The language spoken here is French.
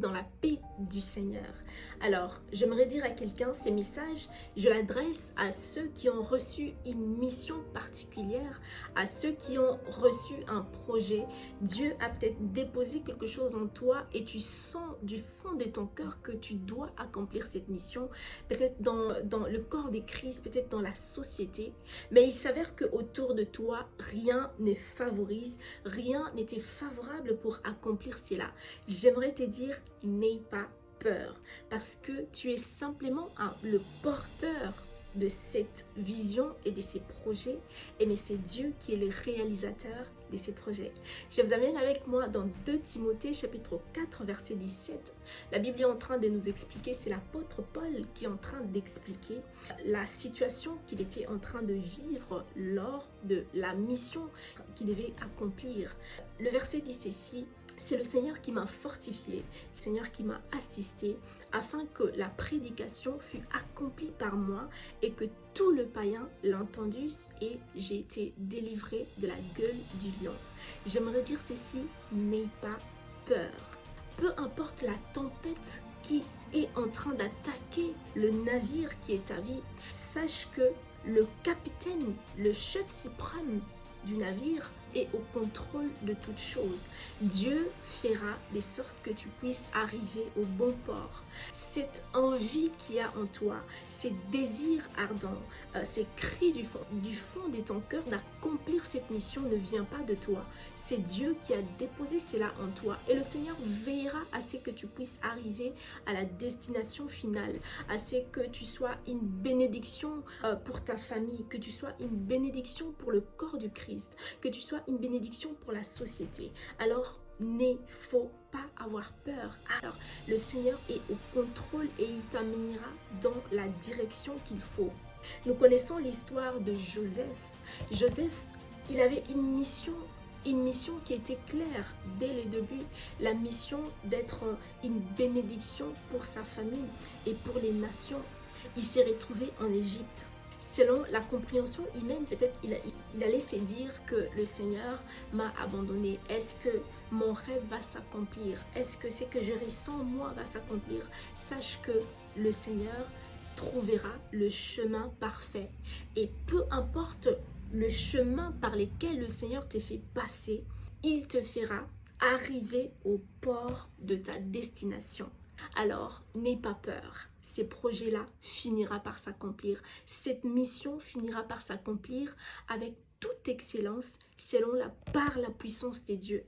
dans la paix du Seigneur. Alors, j'aimerais dire à quelqu'un, ces messages, je l'adresse à ceux qui ont reçu une mission particulière, à ceux qui ont reçu un projet. Dieu a peut-être déposé quelque chose en toi et tu sens du fond de ton cœur que tu dois accomplir cette mission, peut-être dans le corps des crises, peut-être dans la société. Mais il s'avère qu'autour de toi, rien ne favorise, rien n'était favorable pour accomplir cela. J'aimerais te dire, n'aie pas peur, parce que tu es simplement le porteur de cette vision et de ces projets, mais c'est Dieu qui est le réalisateur de ces projets. Je vous amène avec moi dans 2 Timothée chapitre 4 verset 17. La Bible est en train de nous expliquer, c'est l'apôtre Paul qui est en train d'expliquer la situation qu'il était en train de vivre lors de la mission qu'il devait accomplir. Le verset dit ceci: c'est le Seigneur qui m'a fortifié, c'est le Seigneur qui m'a assisté, afin que la prédication fût accomplie par moi et que tout le païen l'entendisse, et j'ai été délivré de la gueule du lion. J'aimerais dire ceci, n'aie pas peur. Peu importe la tempête qui est en train d'attaquer le navire qui est ta vie, sache que le capitaine, le chef suprême du navire est au contrôle de toutes choses. Dieu fera de sorte que tu puisses arriver au bon port. Cette envie qu'il y a en toi, ces désirs ardents, ces cris du fond de ton cœur d'accomplir cette mission ne vient pas de toi. C'est Dieu qui a déposé cela en toi. Et le Seigneur veillera à ce que tu puisses arriver à la destination finale, à ce que tu sois une bénédiction pour ta famille, que tu sois une bénédiction pour le corps du Christ, que tu sois une bénédiction pour la société. Alors, ne faut pas avoir peur. Alors, le Seigneur est au contrôle et il t'amènera dans la direction qu'il faut. Nous connaissons l'histoire de Joseph. Joseph, il avait une mission qui était claire dès le début, la mission d'être une bénédiction pour sa famille et pour les nations. Il s'est retrouvé en Égypte. Selon la compréhension humaine, peut-être il allait se dire que le Seigneur m'a abandonné. Est-ce que mon rêve va s'accomplir? Est-ce que ce que je ressens moi va s'accomplir? Sache que le Seigneur trouvera le chemin parfait. Et peu importe le chemin par lequel le Seigneur te fait passer, il te fera arriver au port de ta destination. Alors, n'aie pas peur. Ces projets-là finira par s'accomplir. Cette mission finira par s'accomplir avec toute excellence par la puissance de Dieu.